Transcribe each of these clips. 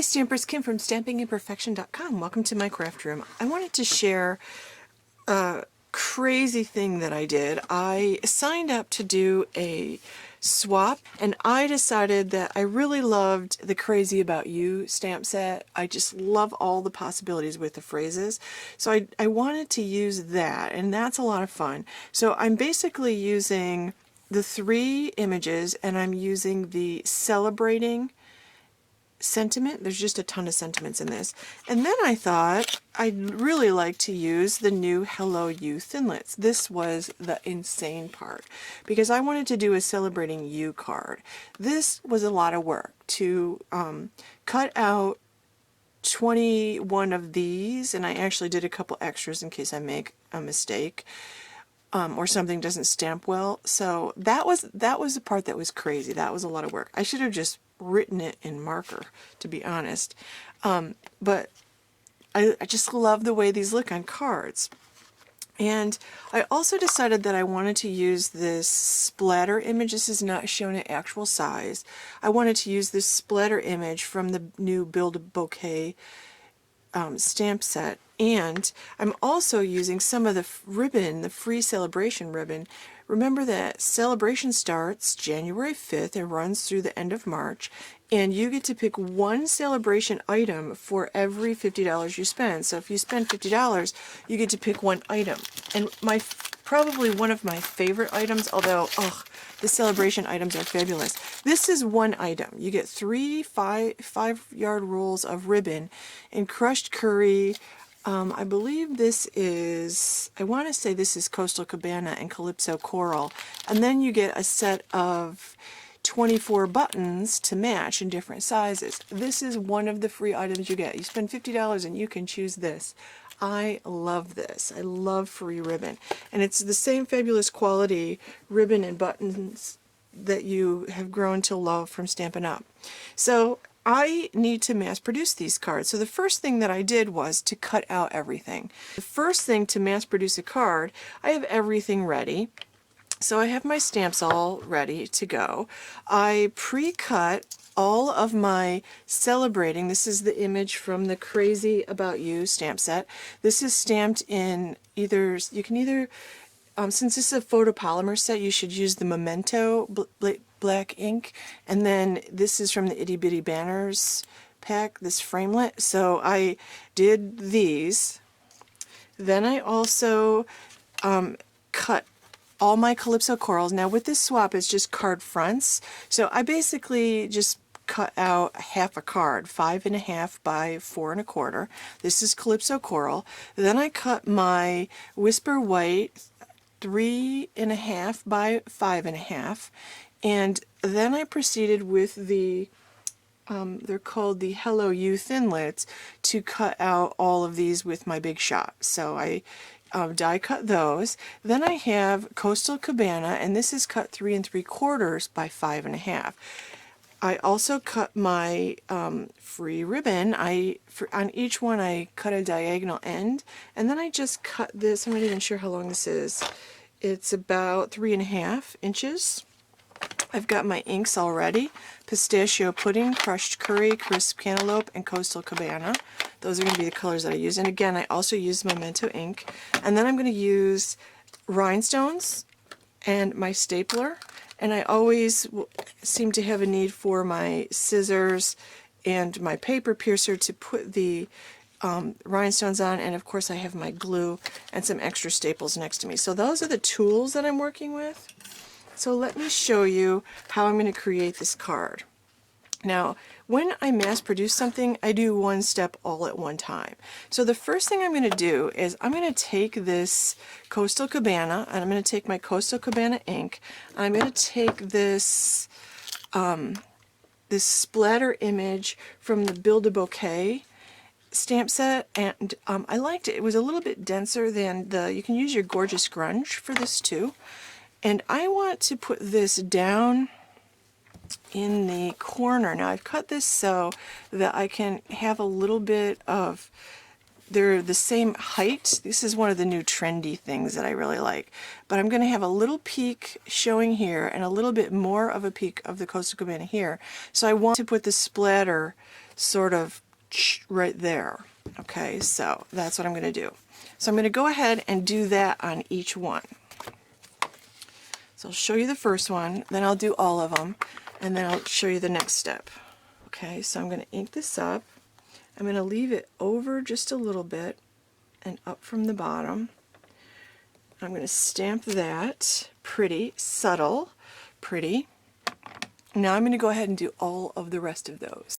Stampers, Kim from stampingimperfection.com. Welcome to my craft room. I wanted to share a crazy thing that I did. I signed up to do a swap, and I decided that I really loved the Crazy About You stamp set. I just love all the possibilities with the phrases. So I wanted to use that, and that's a lot of fun. So I'm basically using the 3 images, and I'm using the celebrating sentiment. There's just a ton of sentiments in this. And then I thought I'd really like to use the new Hello You Thinlits. This was the insane part because I wanted to do a Celebrating You card. This was a lot of work to cut out 21 of these, and I actually did a couple extras in case I make a mistake or something doesn't stamp well. So that was the part that was crazy. That was a lot of work. I should have just written it in marker, to be honest. But I just love the way these look on cards. And I also decided that I wanted to use this splatter image. This is not shown at actual size. I wanted to use this splatter image from the new Build a Bouquet stamp set. And I'm also using some of the ribbon, the free celebration ribbon. Remember that celebration starts January 5th and runs through the end of March, and you get to pick one celebration item for every $50 you spend. So if you spend $50, you get to pick one item. And probably one of my favorite items, although the celebration items are fabulous. This is one item. You get 3 5-yard rolls of ribbon in crushed curry. I believe this is, I want to say this is Coastal Cabana and Calypso Coral. And then you get a set of 24 buttons to match in different sizes. This is one of the free items you get. You spend $50 and you can choose this. I love this. I love free ribbon. And it's the same fabulous quality ribbon and buttons that you have grown to love from Stampin' Up. So I need to mass produce these cards. So the first thing that I did was to cut out everything. The first thing to mass produce a card, I have everything ready. So I have my stamps all ready to go. I pre-cut all of my celebrating. This is the image from the Crazy About You stamp set. This is stamped in either, you can either, since this is a photopolymer set, you should use the Memento black ink, and then this is from the Itty Bitty Banners pack, this framelit. So I did these. Then I also cut all my Calypso Corals. Now with this swap, it's just card fronts. So I basically just cut out half a card, 5.5 by 4 1/4. This is Calypso Coral. Then I cut my Whisper White 3.5 by 5.5. And then I proceeded with the, they're called the Hello You Thinlits, to cut out all of these with my Big Shot. So I die cut those. Then I have Coastal Cabana, and this is cut 3 3/4 by 5.5. I also cut my free ribbon. On each one I cut a diagonal end, and then I just cut this. I'm not even sure how long this is. It's about 3.5 inches. I've got my inks already. Pistachio Pudding, Crushed Curry, Crisp Cantaloupe, and Coastal Cabana. Those are going to be the colors that I use. And again, I also use Memento ink. And then I'm going to use rhinestones and my stapler. And I always seem to have a need for my scissors and my paper piercer to put the rhinestones on. And of course I have my glue and some extra staples next to me. So those are the tools that I'm working with. So let me show you how I'm going to create this card. Now, when I mass produce something, I do one step all at one time. So the first thing I'm going to do is I'm going to take this Coastal Cabana, and I'm going to take my Coastal Cabana ink, and I'm going to take this this splatter image from the Build a Bouquet stamp set, and I liked it. It was a little bit denser than you can use your Gorgeous Grunge for this too. And I want to put this down in the corner. Now I've cut this so that I can have a little bit of, they're the same height. This is one of the new trendy things that I really like. But I'm going to have a little peak showing here and a little bit more of a peak of the Coastal Cabana here. So I want to put the splatter sort of right there. Okay, so that's what I'm going to do. So I'm going to go ahead and do that on each one. So I'll show you the first one, then I'll do all of them, and then I'll show you the next step. Okay, so I'm going to ink this up. I'm going to leave it over just a little bit and up from the bottom. I'm going to stamp that. Pretty, subtle, pretty. Now I'm going to go ahead and do all of the rest of those.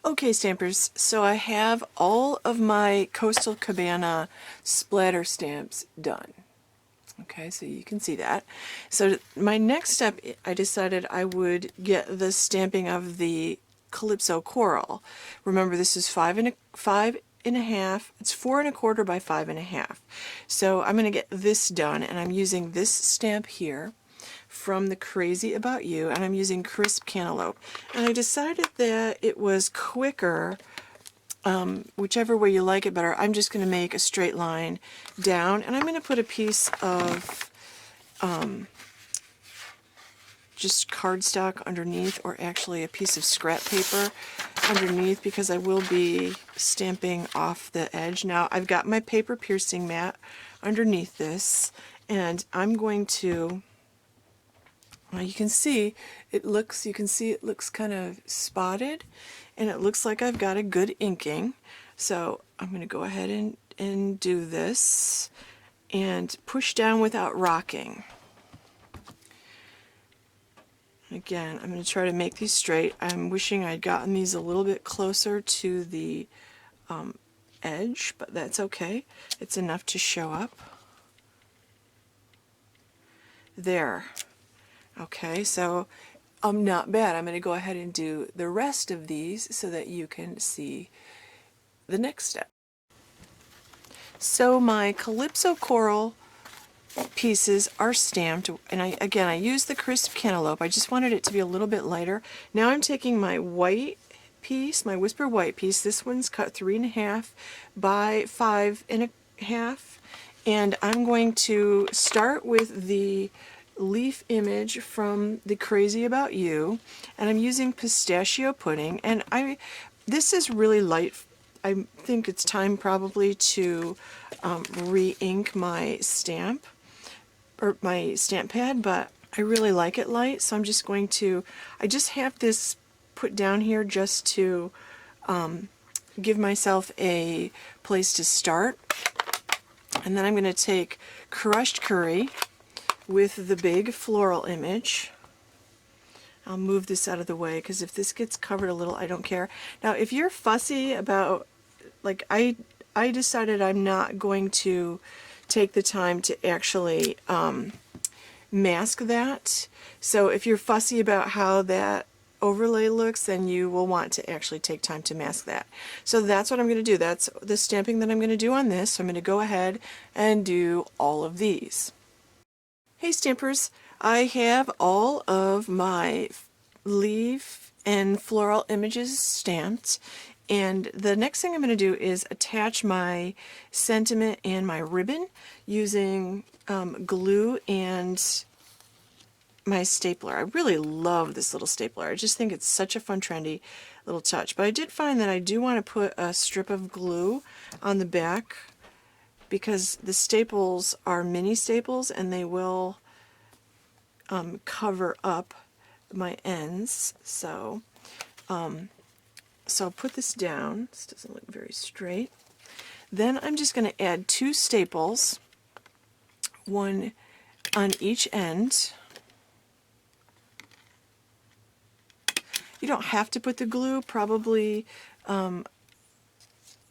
Okay, stampers, so I have all of my Coastal Cabana splatter stamps done. Okay, so you can see that. So my next step, I decided I would get the stamping of the Calypso Coral. Remember, this is 5 and a half. It's 4 1/4 by 5 1/2. So I'm going to get this done, and I'm using this stamp here from the Crazy About You, and I'm using Crisp Cantaloupe. And I decided that it was quicker, whichever way you like it better. I'm just going to make a straight line down, and I'm going to put a piece of just cardstock underneath, or actually a piece of scrap paper underneath, because I will be stamping off the edge. Now I've got my paper piercing mat underneath this, and I'm going to, well, you can see it looks kind of spotted, and it looks like I've got a good inking. So I'm going to go ahead and do this and push down without rocking. Again, I'm going to try to make these straight. I'm wishing I'd gotten these a little bit closer to the edge, but that's okay. It's enough to show up. There. Okay, so not bad. I'm going to go ahead and do the rest of these so that you can see the next step. So my Calypso Coral pieces are stamped, and I used the Crisp Cantaloupe. I just wanted it to be a little bit lighter. Now I'm taking my white piece, my Whisper White piece. This one's cut 3 1/2 by 5 1/2, and I'm going to start with the leaf image from the Crazy About You, and I'm using Pistachio Pudding, and this is really light. I think it's time probably to re-ink my stamp, or my stamp pad, but I really like it light, so I'm just going to, I just have this put down here just to give myself a place to start. And then I'm going to take crushed curry with the big floral image. I'll move this out of the way, because if this gets covered a little, I don't care. Now, if you're fussy about, like I decided I'm not going to take the time to actually mask that. So if you're fussy about how that overlay looks, then you will want to actually take time to mask that. So that's what I'm going to do. That's the stamping that I'm going to do on this. So I'm going to go ahead and do all of these. Hey stampers, I have all of my leaf and floral images stamped, and the next thing I'm going to do is attach my sentiment and my ribbon using glue and my stapler. I really love this little stapler. I just think it's such a fun, trendy little touch. But I did find that I do want to put a strip of glue on the back, because the staples are mini staples and they will cover up my ends. So I'll put this down. This doesn't look very straight. Then I'm just going to add 2 staples, one on each end. You don't have to put the glue, probably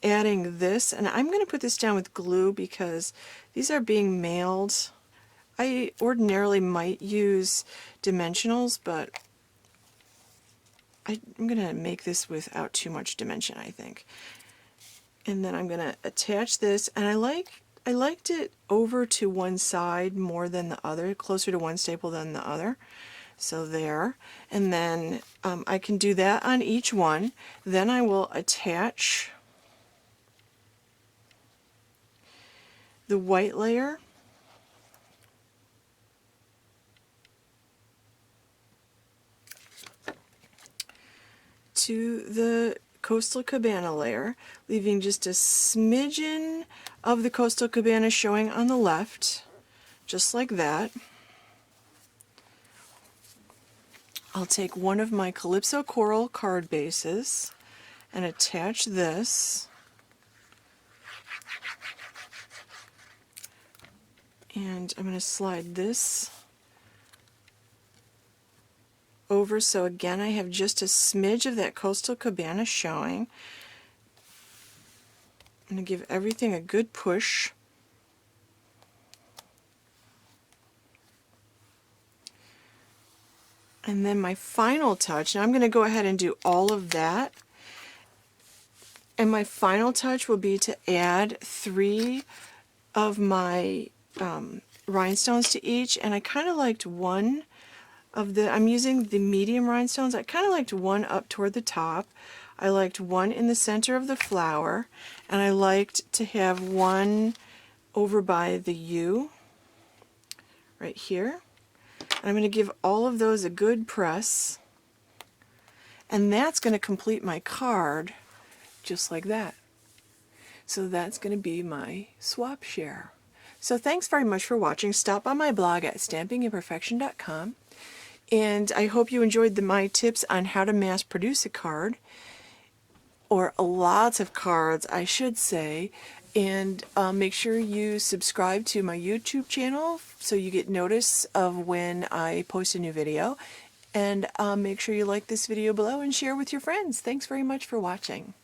adding this, and I'm going to put this down with glue because these are being mailed. I ordinarily might use dimensionals, but I'm going to make this without too much dimension, I think. And then I'm going to attach this, and I liked it over to one side more than the other, closer to one staple than the other. So there, and then I can do that on each one. Then I will attach the white layer to the Coastal Cabana layer, leaving just a smidgen of the Coastal Cabana showing on the left, just like that. I'll take one of my Calypso Coral card bases and attach this. And I'm going to slide this over, so again I have just a smidge of that Coastal Cabana showing. I'm going to give everything a good push. And then my final touch, now I'm going to go ahead and do all of that, and my final touch will be to add 3 of my rhinestones to each, and I kind of liked one of the, I'm using the medium rhinestones, I kind of liked one up toward the top, I liked one in the center of the flower, and I liked to have one over by the U, right here. And I'm going to give all of those a good press, and that's going to complete my card just like that. So that's going to be my swap share. So thanks very much for watching. Stop by my blog at stampingimperfection.com, and I hope you enjoyed my tips on how to mass produce a card, or lots of cards I should say, and make sure you subscribe to my YouTube channel so you get notice of when I post a new video, and make sure you like this video below and share with your friends. Thanks very much for watching.